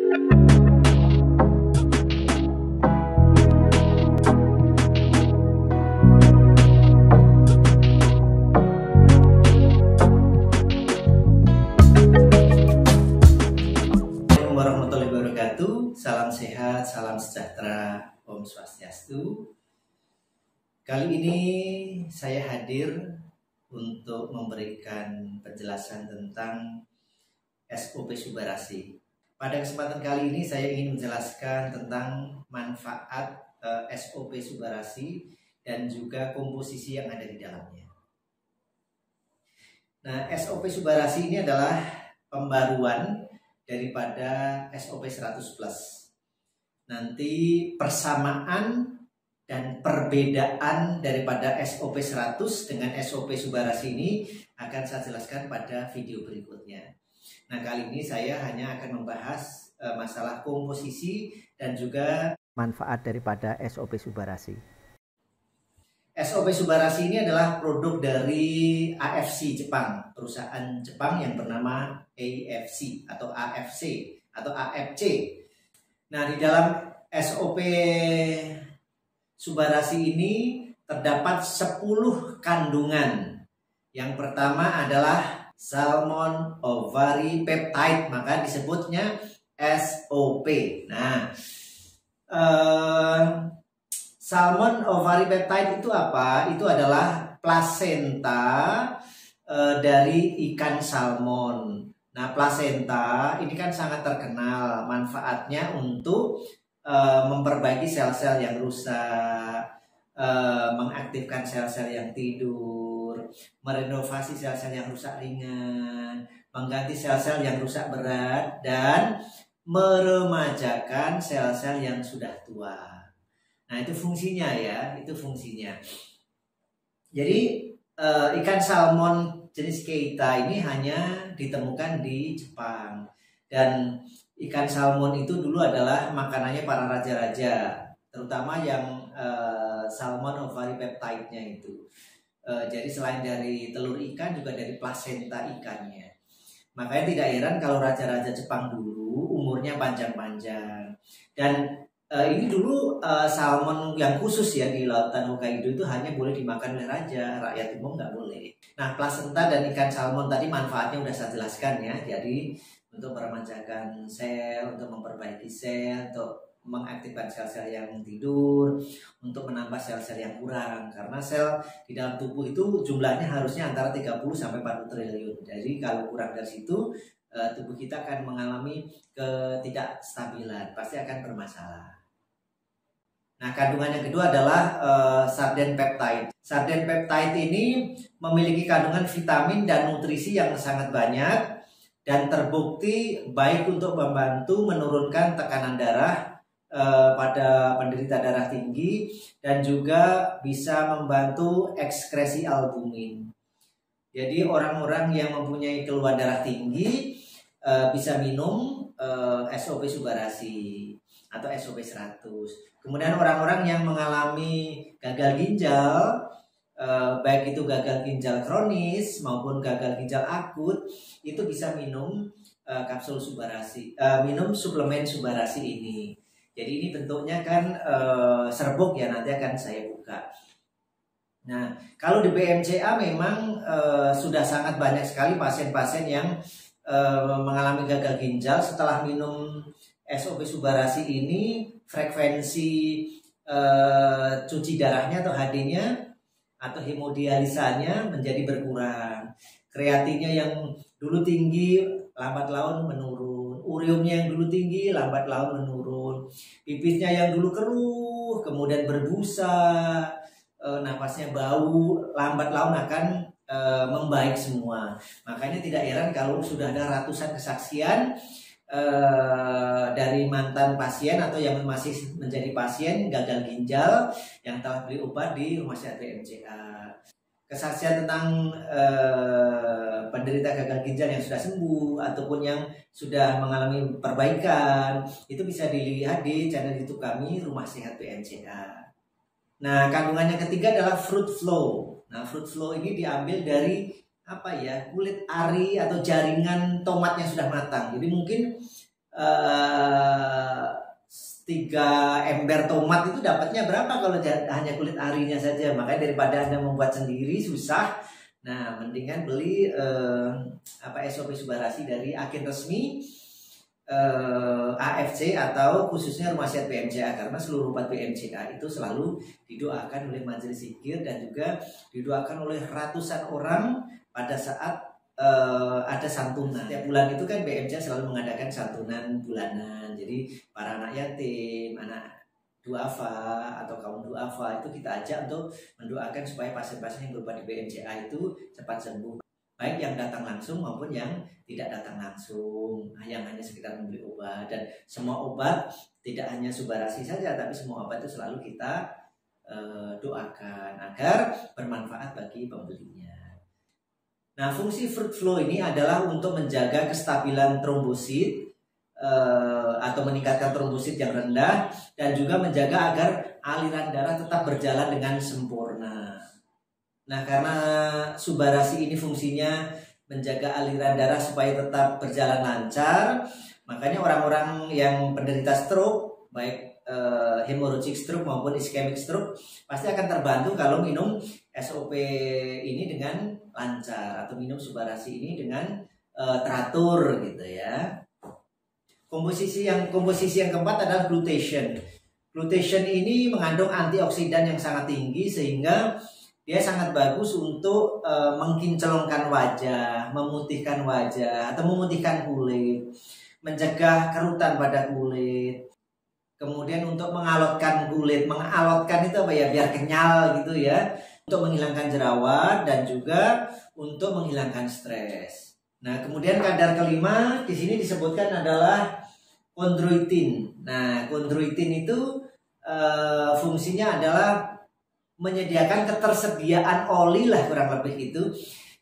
Warahmatullahi wabarakatuh. Salam sehat, salam sejahtera, Om Swastiastu. Kali ini saya hadir untuk memberikan penjelasan tentang SOP Subarasi. Pada kesempatan kali ini saya ingin menjelaskan tentang manfaat SOP Subarasi dan juga komposisi yang ada di dalamnya. Nah, SOP Subarasi ini adalah pembaruan daripada SOP 100+. Nanti persamaan dan perbedaan daripada SOP 100 dengan SOP Subarasi ini akan saya jelaskan pada video berikutnya. Nah, kali ini saya hanya akan membahas masalah komposisi dan juga manfaat daripada SOP Subarasi. SOP Subarasi ini adalah produk dari AFC Jepang, perusahaan Jepang yang bernama AFC atau AFC atau AFC. Nah, di dalam SOP Subarasi ini terdapat 10 kandungan. Yang pertama adalah salmon ovary peptide, maka disebutnya SOP. Nah, salmon ovary peptide itu apa? Itu adalah plasenta dari ikan salmon. Nah, plasenta ini kan sangat terkenal manfaatnya untuk memperbaiki sel-sel yang rusak, mengaktifkan sel-sel yang tidur, merenovasi sel-sel yang rusak ringan, mengganti sel-sel yang rusak berat, dan meremajakan sel-sel yang sudah tua. Nah, itu fungsinya ya, itu fungsinya. Jadi ikan salmon jenis Keita ini hanya ditemukan di Jepang. Dan ikan salmon itu dulu adalah makanannya para raja-raja, terutama yang salmon ovary peptide-nya itu. Jadi selain dari telur ikan juga dari plasenta ikannya. Makanya tidak heran kalau raja-raja Jepang dulu umurnya panjang-panjang. Dan ini dulu salmon yang khusus ya di lautan Hokkaido itu hanya boleh dimakan oleh raja, rakyat umum nggak boleh. Nah, plasenta dan ikan salmon tadi manfaatnya udah saya jelaskan ya. Jadi untuk meremajakan sel, untuk memperbaiki sel, untuk mengaktifkan sel-sel yang tidur, untuk menambah sel-sel yang kurang. Karena sel di dalam tubuh itu jumlahnya harusnya antara 30 sampai 40 triliun. Jadi kalau kurang dari situ tubuh kita akan mengalami ketidakstabilan, pasti akan bermasalah. Nah, kandungan yang kedua adalah sarden peptide. Sarden peptide ini memiliki kandungan vitamin dan nutrisi yang sangat banyak dan terbukti baik untuk membantu menurunkan tekanan darah pada penderita darah tinggi dan juga bisa membantu ekskresi albumin. Jadi orang-orang yang mempunyai keluhan darah tinggi bisa minum SOP Subarasi atau SOP 100. Kemudian orang-orang yang mengalami gagal ginjal, baik itu gagal ginjal kronis maupun gagal ginjal akut, itu bisa minum kapsul Subarasi, minum suplemen Subarasi ini. Jadi ini bentuknya kan serbuk ya, nanti akan saya buka. Nah, kalau di BMCA memang sudah sangat banyak sekali pasien-pasien yang mengalami gagal ginjal setelah minum SOP Subarasi ini. Frekuensi cuci darahnya atau HD-nya atau hemodialisanya menjadi berkurang. Kreatinnya yang dulu tinggi lambat laun menurun. Uriumnya yang dulu tinggi lambat laun menurun. Pipisnya yang dulu keruh kemudian berbusa, napasnya bau, lambat laun akan membaik semua. Makanya tidak heran kalau sudah ada ratusan kesaksian dari mantan pasien atau yang masih menjadi pasien gagal ginjal yang telah beli obat di rumah sakit BMCA. Kesaksian tentang penderita gagal ginjal yang sudah sembuh ataupun yang sudah mengalami perbaikan itu bisa dilihat di channel YouTube kami Rumah Sehat BMCA. Nah, kandungan yang ketiga adalah fruit flow. Nah, fruit flow ini diambil dari kulit ari atau jaringan tomat yang sudah matang. Jadi mungkin 3 ember tomat itu dapatnya berapa kalau hanya kulit arinya saja. Makanya daripada Anda membuat sendiri susah, nah mendingan beli SOP Subarasi dari agen resmi AFC atau khususnya Rumah Sehat BMCA, karena seluruh umat BMCA itu selalu didoakan oleh majelis zikir dan juga didoakan oleh ratusan orang pada saat ada santunan. Setiap bulan itu kan BMCA selalu mengadakan santunan bulanan. Jadi para anak yatim, anak duafa atau kaum duafa itu kita ajak untuk mendoakan supaya pasien-pasien yang berobat di BMCA itu cepat sembuh. Baik yang datang langsung maupun yang tidak datang langsung, yang hanya sekitar membeli obat. Dan semua obat tidak hanya Subarasi saja, tapi semua obat itu selalu kita doakan agar bermanfaat bagi pembelinya. Nah, fungsi fruit flow ini adalah untuk menjaga kestabilan trombosit atau meningkatkan trombosit yang rendah dan juga menjaga agar aliran darah tetap berjalan dengan sempurna. Nah, karena Subarasi ini fungsinya menjaga aliran darah supaya tetap berjalan lancar, makanya orang-orang yang penderita stroke, baik hemorrhagic stroke maupun ischemic stroke, pasti akan terbantu kalau minum SOP ini dengan lancar atau minum Subarasi ini dengan teratur gitu ya. Komposisi yang keempat adalah glutation. Glutation ini mengandung antioksidan yang sangat tinggi sehingga dia sangat bagus untuk mengkinclongkan wajah, memutihkan wajah atau memutihkan kulit, mencegah kerutan pada kulit. Kemudian untuk mengalotkan kulit, mengalotkan itu apa ya, biar kenyal gitu ya, untuk menghilangkan jerawat dan juga untuk menghilangkan stres. Nah, kemudian kadar kelima di sini disebutkan adalah kondroitin. Nah, kondroitin itu fungsinya adalah menyediakan ketersediaan oli lah kurang lebih itu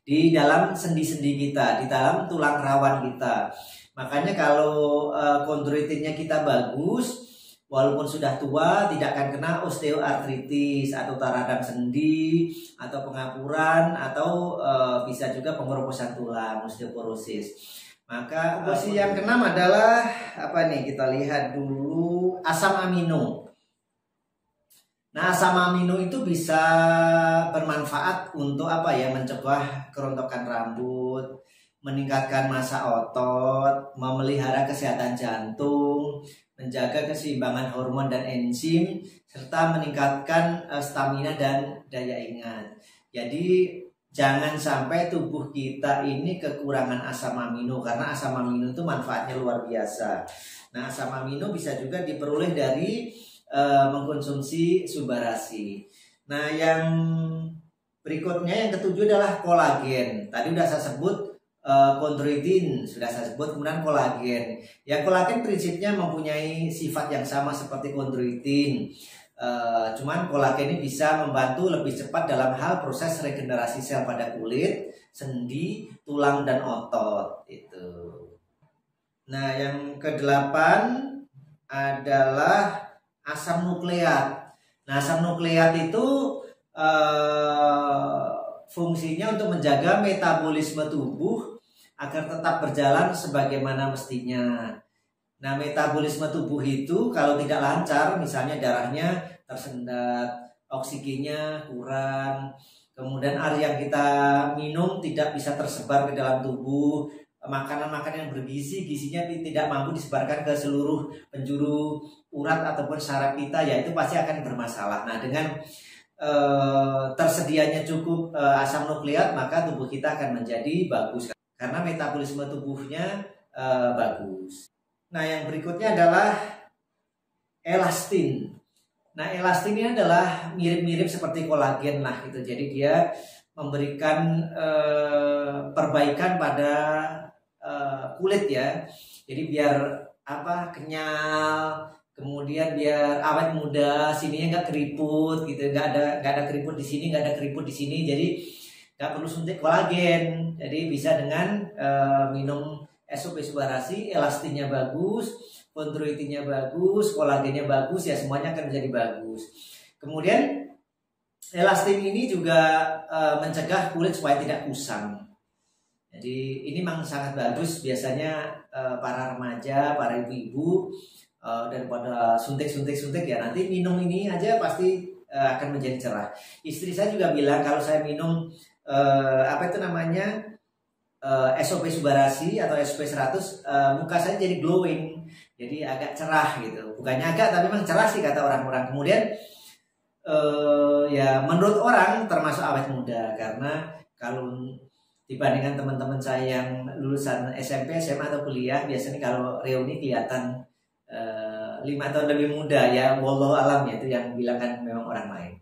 di dalam sendi-sendi kita, di dalam tulang rawan kita. Makanya kalau kondroitinnya kita bagus, walaupun sudah tua tidak akan kena osteoartritis atau radang sendi atau pengapuran atau bisa juga pengeroposan tulang, osteoporosis. Maka komposisi yang keenam adalah apa nih? Kita lihat dulu asam amino. Nah, asam amino itu bisa bermanfaat untuk apa ya? Mencegah kerontokan rambut, meningkatkan massa otot, memelihara kesehatan jantung, menjaga keseimbangan hormon dan enzim, serta meningkatkan stamina dan daya ingat. Jadi jangan sampai tubuh kita ini kekurangan asam amino, karena asam amino itu manfaatnya luar biasa. Nah, asam amino bisa juga diperoleh dari mengkonsumsi Subarasi. Nah, yang berikutnya yang ketujuh adalah kolagen. Tadi udah saya sebut kondroitin, sudah saya sebut, kemudian kolagen. Yang kolagen prinsipnya mempunyai sifat yang sama seperti kondroitin. Cuman kolagen ini bisa membantu lebih cepat dalam hal proses regenerasi sel pada kulit, sendi, tulang dan otot itu. Nah, yang kedelapan adalah asam nukleat. Nah, asam nukleat itu fungsinya untuk menjaga metabolisme tubuh agar tetap berjalan sebagaimana mestinya. Nah, metabolisme tubuh itu kalau tidak lancar, misalnya darahnya tersendat, oksigennya kurang, kemudian air yang kita minum tidak bisa tersebar ke dalam tubuh, makanan-makanan yang bergizi, gizinya tidak mampu disebarkan ke seluruh penjuru urat ataupun saraf kita, ya itu pasti akan bermasalah. Nah, dengan tersedianya cukup asam nukleat, maka tubuh kita akan menjadi bagus karena metabolisme tubuhnya bagus. Nah, yang berikutnya adalah elastin. Nah, elastin ini adalah mirip-mirip seperti kolagen lah gitu. Jadi dia memberikan perbaikan pada kulit ya. Jadi biar apa, kenyal, kemudian biar awet muda, sininya nggak keriput gitu, nggak ada keriput di sini, nggak ada keriput di sini. Jadi nggak perlu suntik kolagen. Jadi bisa dengan minum SOP Subarasi, elastinnya bagus, kondroitinnya bagus, kolagennya bagus, ya semuanya akan menjadi bagus. Kemudian elastin ini juga mencegah kulit supaya tidak kusam. Jadi ini memang sangat bagus biasanya para remaja, para ibu-ibu daripada suntik ya, nanti minum ini aja pasti akan menjadi cerah. Istri saya juga bilang kalau saya minum apa itu namanya SOP Subarasi atau SOP 100 muka saya jadi glowing, jadi agak cerah gitu. Bukannya agak, tapi memang cerah sih kata orang-orang. Kemudian ya menurut orang termasuk awet muda, karena kalau dibandingkan teman-teman saya yang lulusan SMP, SMA atau kuliah, biasanya kalau reuni kelihatan 5 tahun lebih muda ya, wallahu alam ya, itu yang bilang kan memang orang lain.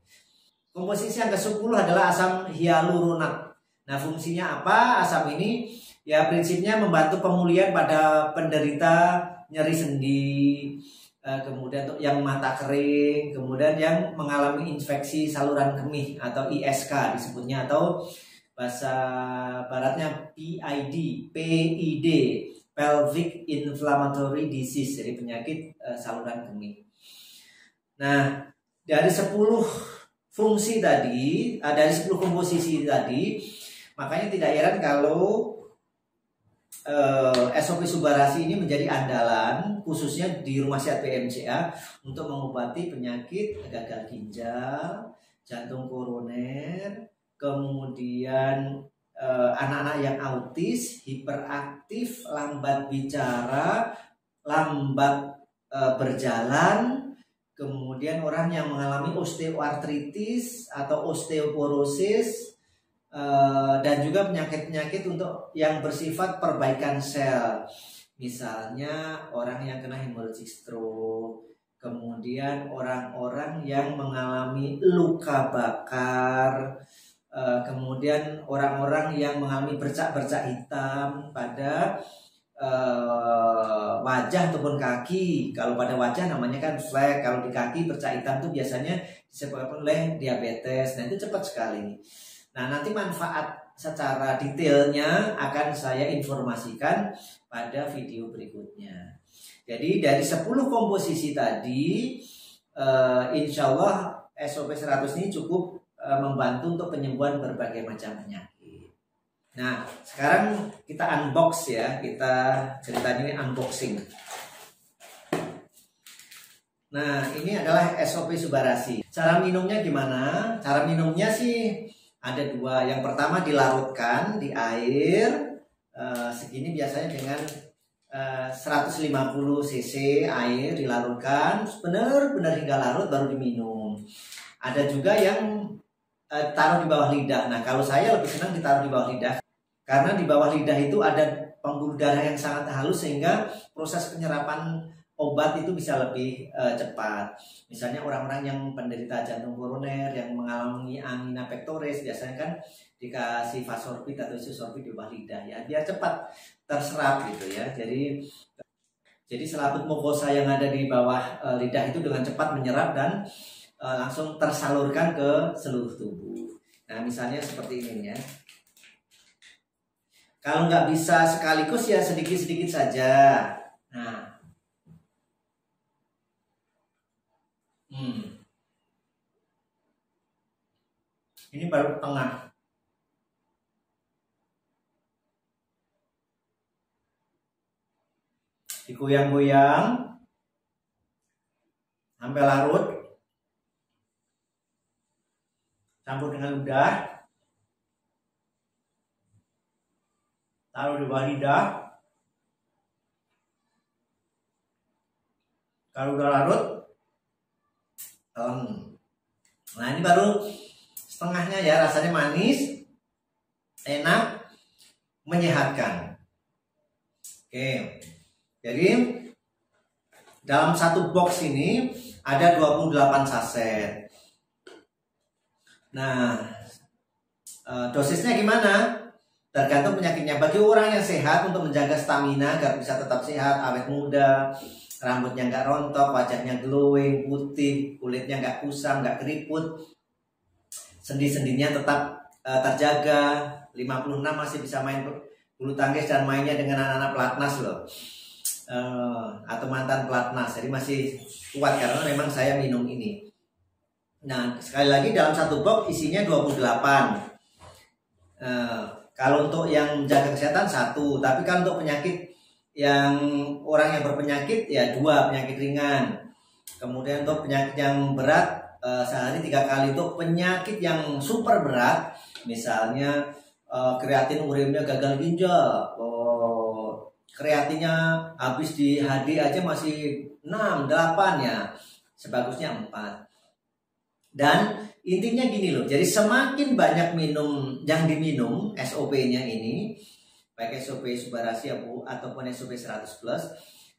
Komposisi yang ke-10 adalah asam hyaluronat. Nah, fungsinya apa asam ini? Ya prinsipnya membantu pemulihan pada penderita nyeri sendi, kemudian untuk yang mata kering, kemudian yang mengalami infeksi saluran kemih atau ISK disebutnya, atau bahasa baratnya PID, pelvic inflammatory disease, jadi penyakit saluran kemih. Nah, dari 10 fungsi tadi, dari 10 komposisi tadi, makanya tidak heran kalau SOP Subarasi ini menjadi andalan khususnya di Rumah Sehat PMCA untuk mengobati penyakit gagal ginjal, jantung koroner, kemudian anak-anak yang autis, hiperaktif, lambat bicara, lambat berjalan, kemudian orang yang mengalami osteoartritis atau osteoporosis, dan juga penyakit-penyakit untuk yang bersifat perbaikan sel, misalnya orang yang kena hemorrhagic stroke, kemudian orang-orang yang mengalami luka bakar, kemudian orang-orang yang mengalami bercak-bercak hitam pada wajah ataupun kaki. Kalau pada wajah namanya kan flek, kalau di kaki bercak hitam itu biasanya disebabkan oleh diabetes. Nah, itu cepat sekali. Nah, nanti manfaat secara detailnya akan saya informasikan pada video berikutnya. Jadi dari 10 komposisi tadi, insya Allah SOP 100 ini cukup membantu untuk penyembuhan berbagai macam penyakit. Nah, sekarang kita unbox ya, kita ceritanya ini unboxing. Nah, ini adalah SOP Subarasi. Cara minumnya gimana? Cara minumnya sih ada 2. Yang pertama dilarutkan di air segini, biasanya dengan 150 cc air dilarutkan benar-benar hingga larut baru diminum. Ada juga yang taruh di bawah lidah. Nah, kalau saya lebih senang ditaruh di bawah lidah, karena di bawah lidah itu ada pembuluh darah yang sangat halus sehingga proses penyerapan obat itu bisa lebih cepat. Misalnya orang-orang yang penderita jantung koroner yang mengalami angina pectoris, biasanya kan dikasih vasorbit atau isosorbit di bawah lidah ya, biar cepat terserap gitu ya. Jadi selaput mukosa yang ada di bawah lidah itu dengan cepat menyerap dan langsung tersalurkan ke seluruh tubuh. Nah, misalnya seperti ini ya. Kalau nggak bisa sekaligus ya sedikit-sedikit saja. Nah, ini baru tengah. Digoyang-goyang sampai larut. Campur dengan ludah. Taruh di bawah lidah. Kalau udah larut, nah ini baru setengahnya ya, rasanya manis, enak, menyehatkan. Oke, jadi dalam satu box ini ada 28 saset. Nah, dosisnya gimana? Tergantung penyakitnya. Bagi orang yang sehat, untuk menjaga stamina agar bisa tetap sehat, awet muda, rambutnya nggak rontok, wajahnya glowing, putih, kulitnya nggak kusam, nggak keriput, sendi-sendinya tetap terjaga, 56 masih bisa main bulu tangkis dan mainnya dengan anak-anak pelatnas loh, atau mantan pelatnas, jadi masih kuat karena memang saya minum ini. Nah, sekali lagi dalam satu box isinya 28. Kalau untuk yang menjaga kesehatan 1, tapi kan untuk penyakit yang orang yang berpenyakit ya 2 penyakit ringan. Kemudian untuk penyakit yang berat sehari 3 kali. Untuk penyakit yang super berat, misalnya kreatin urinnya gagal ginjal, kreatinnya habis di HD aja masih 6, 8 ya, sebagusnya 4. Dan intinya gini loh, jadi semakin banyak minum yang diminum SOP-nya ini, baik SOP Subarasi ataupun SOP 100+,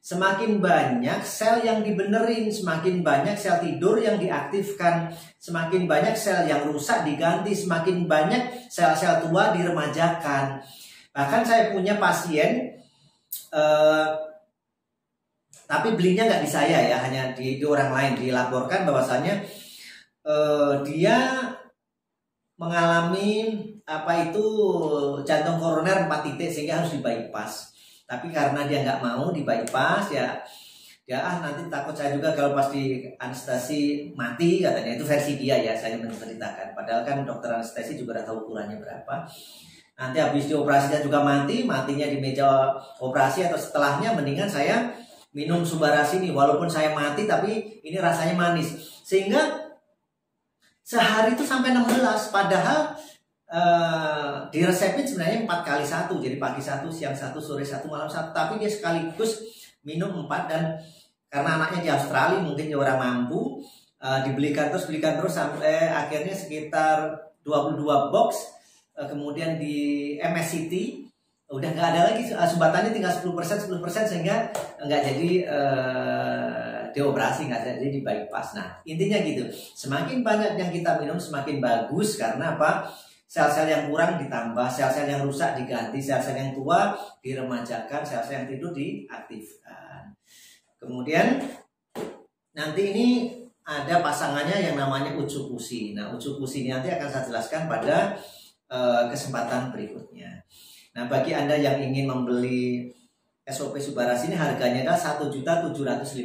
semakin banyak sel yang dibenerin, semakin banyak sel tidur yang diaktifkan, semakin banyak sel yang rusak diganti, semakin banyak sel-sel tua diremajakan. Bahkan saya punya pasien, tapi belinya nggak di saya ya, hanya di orang lain, dilaporkan bahwasannya dia mengalami jantung koroner 4 titik sehingga harus di bypass. Tapi karena dia nggak mau di bypass ya nanti takut saya juga kalau pas di anestesi mati katanya. Itu versi dia ya, saya menceritakan. Padahal kan dokter anestesi juga udah tahu ukurannya berapa. Nanti habis dioperasinya juga matinya di meja operasi atau setelahnya, mendingan saya minum Subarasi nih, walaupun saya mati tapi ini rasanya manis. Sehingga sehari itu sampai 16, padahal diresepin sebenarnya 4 kali 1, jadi pagi 1, siang 1, sore 1, malam 1, tapi dia sekaligus minum 4. Dan karena anaknya di Australia, mungkin dia orang mampu, dibelikan terus sampai akhirnya sekitar 22 box. Kemudian di MSCT udah nggak ada lagi, sumbatannya tinggal 10% sehingga nggak jadi dioperasi, nggak jadi di bypass. Nah intinya gitu, semakin banyak yang kita minum semakin bagus. Karena apa? Sel-sel yang kurang ditambah, sel-sel yang rusak diganti, sel-sel yang tua diremajakan, sel-sel yang tidur diaktifkan. Kemudian nanti ini ada pasangannya yang namanya Utsukushi. Nah Utsukushi ini nanti akan saya jelaskan pada kesempatan berikutnya. Nah bagi Anda yang ingin membeli SOP Subarasi ini, harganya adalah 1.750.000.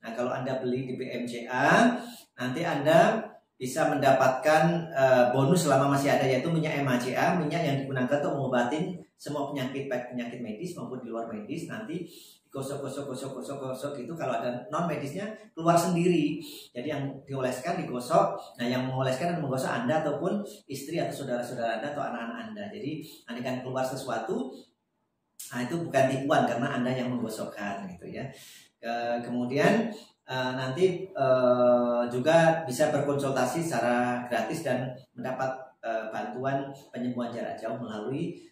Nah kalau Anda beli di BMCA, nanti Anda bisa mendapatkan bonus selama masih ada, yaitu minyak MHCA, minyak yang digunakan untuk mengobatin semua penyakit, baik penyakit medis maupun di luar medis. Nanti digosok itu, kalau ada non medisnya keluar sendiri. Jadi yang dioleskan digosok. Nah yang mengoleskan dan menggosok Anda ataupun istri atau saudara-saudara Anda atau anak-anak Anda. Jadi Anda kan keluar sesuatu, nah itu bukan tipuan karena Anda yang menggosokkan gitu ya. Kemudian nanti juga bisa berkonsultasi secara gratis dan mendapat bantuan penyembuhan jarak jauh melalui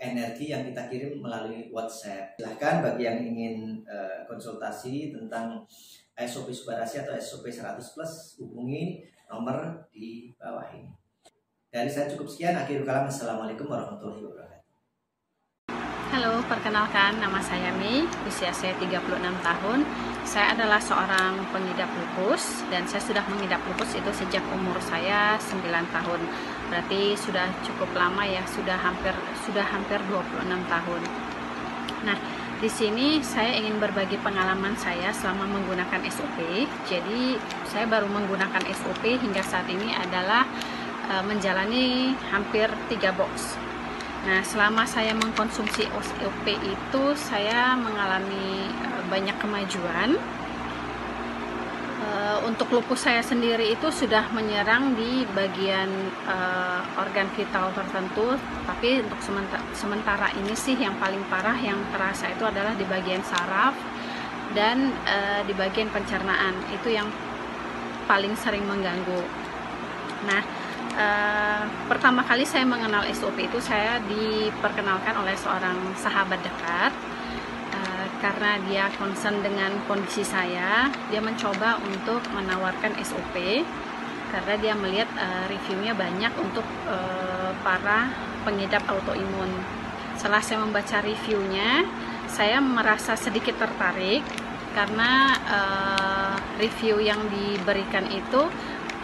energi yang kita kirim melalui WhatsApp. Silahkan bagi yang ingin konsultasi tentang SOP Subarasi atau SOP 100+, hubungi nomor di bawah ini. Dari saya cukup sekian. Akhirul kalam, assalamualaikum warahmatullahi wabarakatuh. Halo, perkenalkan, nama saya Mei, usia saya 36 tahun. Saya adalah seorang pengidap lupus dan saya sudah mengidap lupus itu sejak umur saya 9 tahun. Berarti sudah cukup lama ya, sudah hampir 26 tahun. Nah, di sini saya ingin berbagi pengalaman saya selama menggunakan SOP. Jadi, saya baru menggunakan SOP hingga saat ini adalah menjalani hampir 3 box. Nah, selama saya mengkonsumsi SOP itu saya mengalami banyak kemajuan. Untuk lupus saya sendiri itu sudah menyerang di bagian organ vital tertentu, tapi untuk sementara ini sih yang paling parah yang terasa itu adalah di bagian saraf dan di bagian pencernaan, itu yang paling sering mengganggu. Nah, pertama kali saya mengenal SOP itu saya diperkenalkan oleh seorang sahabat dekat. Karena dia concern dengan kondisi saya, dia mencoba untuk menawarkan SOP karena dia melihat reviewnya banyak untuk para pengidap autoimun. Setelah saya membaca reviewnya, saya merasa sedikit tertarik karena review yang diberikan itu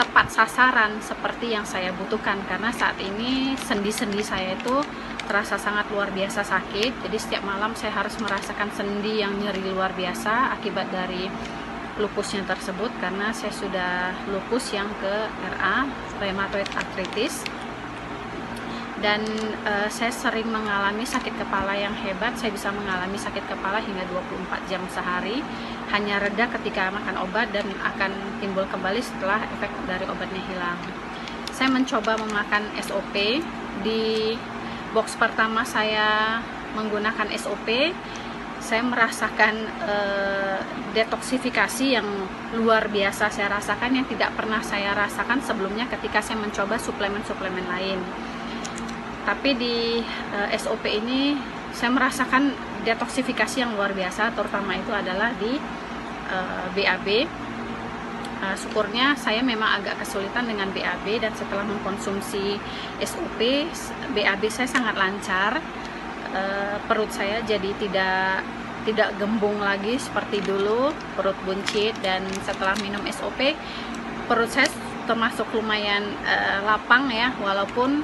tepat sasaran seperti yang saya butuhkan, karena saat ini sendi-sendi saya itu terasa sangat luar biasa sakit. Jadi setiap malam saya harus merasakan sendi yang nyeri luar biasa akibat dari lupusnya tersebut, karena saya sudah lupus yang ke RA, rheumatoid arthritis. dan saya sering mengalami sakit kepala yang hebat. Saya bisa mengalami sakit kepala hingga 24 jam sehari, hanya reda ketika makan obat dan akan timbul kembali setelah efek dari obatnya hilang. Saya mencoba memakan SOP. Di box pertama saya menggunakan SOP, saya merasakan detoksifikasi yang luar biasa saya rasakan, yang tidak pernah saya rasakan sebelumnya ketika saya mencoba suplemen-suplemen lain. Tapi di SOP ini saya merasakan detoksifikasi yang luar biasa, terutama itu adalah di BAB. Syukurnya saya memang agak kesulitan dengan BAB, dan setelah mengkonsumsi SOP, BAB saya sangat lancar. Perut saya jadi tidak gembung lagi seperti dulu, perut buncit. Dan setelah minum SOP, perut saya termasuk lumayan lapang ya, walaupun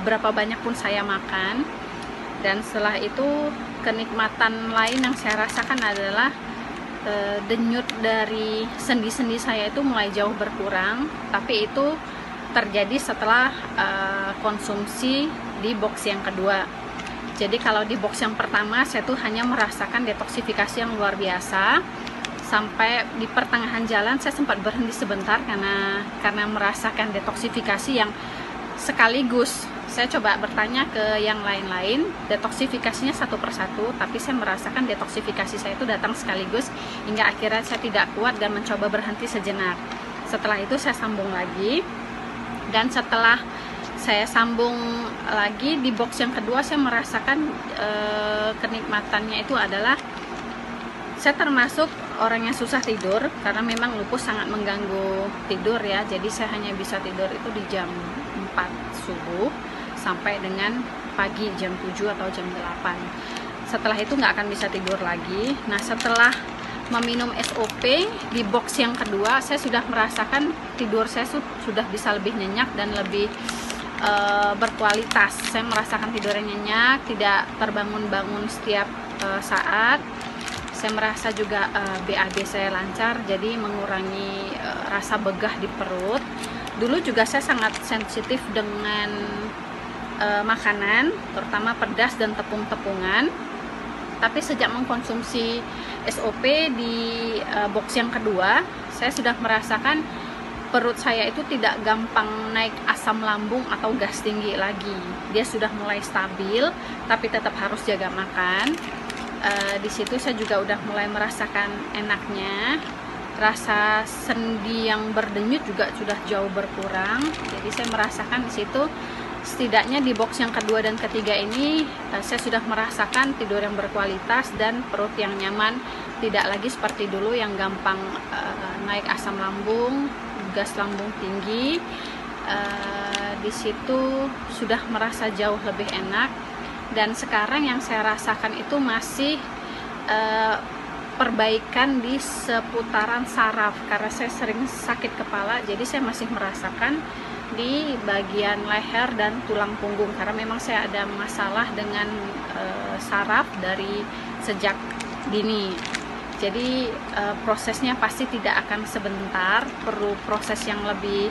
berapa banyak pun saya makan. Dan setelah itu kenikmatan lain yang saya rasakan adalah denyut dari sendi-sendi saya itu mulai jauh berkurang. Tapi itu terjadi setelah konsumsi di box yang kedua. Jadi kalau di box yang pertama saya tuh hanya merasakan detoksifikasi yang luar biasa. Sampai di pertengahan jalan saya sempat berhenti sebentar karena merasakan detoksifikasi yang sekaligus. Saya coba bertanya ke yang lain-lain, detoksifikasinya satu persatu, tapi saya merasakan detoksifikasi saya itu datang sekaligus, hingga akhirnya saya tidak kuat dan mencoba berhenti sejenak. Setelah itu saya sambung lagi, dan setelah saya sambung lagi di box yang kedua, saya merasakan kenikmatannya itu adalah, saya termasuk orang yang susah tidur karena memang lupus sangat mengganggu tidur ya. Jadi saya hanya bisa tidur itu di jam 4 subuh sampai dengan pagi jam 7 atau jam 8. Setelah itu nggak akan bisa tidur lagi. Nah, setelah meminum SOP di box yang kedua, saya sudah merasakan tidur saya sudah bisa lebih nyenyak dan lebih berkualitas. Saya merasakan tidurnya nyenyak, tidak terbangun-bangun setiap saat. Saya merasa juga BAB saya lancar, jadi mengurangi rasa begah di perut. Dulu juga saya sangat sensitif dengan makanan, terutama pedas dan tepung-tepungan. Tapi sejak mengkonsumsi SOP di box yang kedua, saya sudah merasakan perut saya itu tidak gampang naik asam lambung atau gas tinggi lagi. Dia sudah mulai stabil, tapi tetap harus jaga makan. Di situ saya juga udah mulai merasakan enaknya. Rasa sendi yang berdenyut juga sudah jauh berkurang. Jadi saya merasakan di situ, setidaknya di box yang kedua dan ketiga ini saya sudah merasakan tidur yang berkualitas dan perut yang nyaman, tidak lagi seperti dulu yang gampang naik asam lambung, gas lambung tinggi. Di situ sudah merasa jauh lebih enak. Dan sekarang yang saya rasakan itu masih perbaikan di seputaran saraf, karena saya sering sakit kepala, jadi saya masih merasakan di bagian leher dan tulang punggung, karena memang saya ada masalah dengan saraf dari sejak dini. Jadi prosesnya pasti tidak akan sebentar, perlu proses yang lebih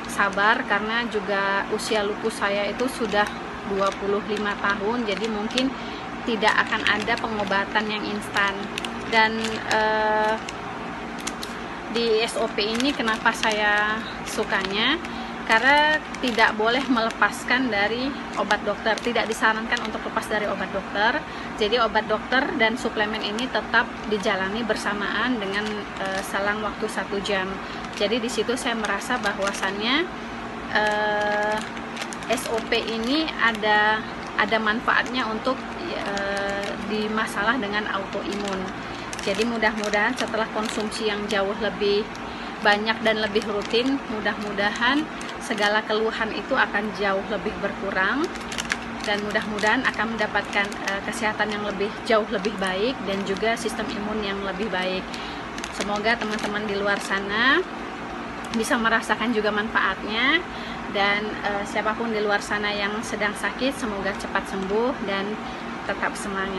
sabar, karena juga usia lupus saya itu sudah 25 tahun, jadi mungkin tidak akan ada pengobatan yang instan. Dan di SOP ini kenapa saya sukanya, karena tidak boleh melepaskan dari obat dokter, tidak disarankan untuk lepas dari obat dokter. Jadi obat dokter dan suplemen ini tetap dijalani bersamaan dengan selang waktu 1 jam. Jadi di situ saya merasa bahwasannya SOP ini ada manfaatnya untuk di masalah dengan autoimun. Jadi mudah-mudahan setelah konsumsi yang jauh lebih banyak dan lebih rutin, mudah-mudahan segala keluhan itu akan jauh lebih berkurang, dan mudah-mudahan akan mendapatkan kesehatan yang jauh lebih baik dan juga sistem imun yang lebih baik. Semoga teman-teman di luar sana bisa merasakan juga manfaatnya. Dan siapapun di luar sana yang sedang sakit, semoga cepat sembuh dan tetap semangat.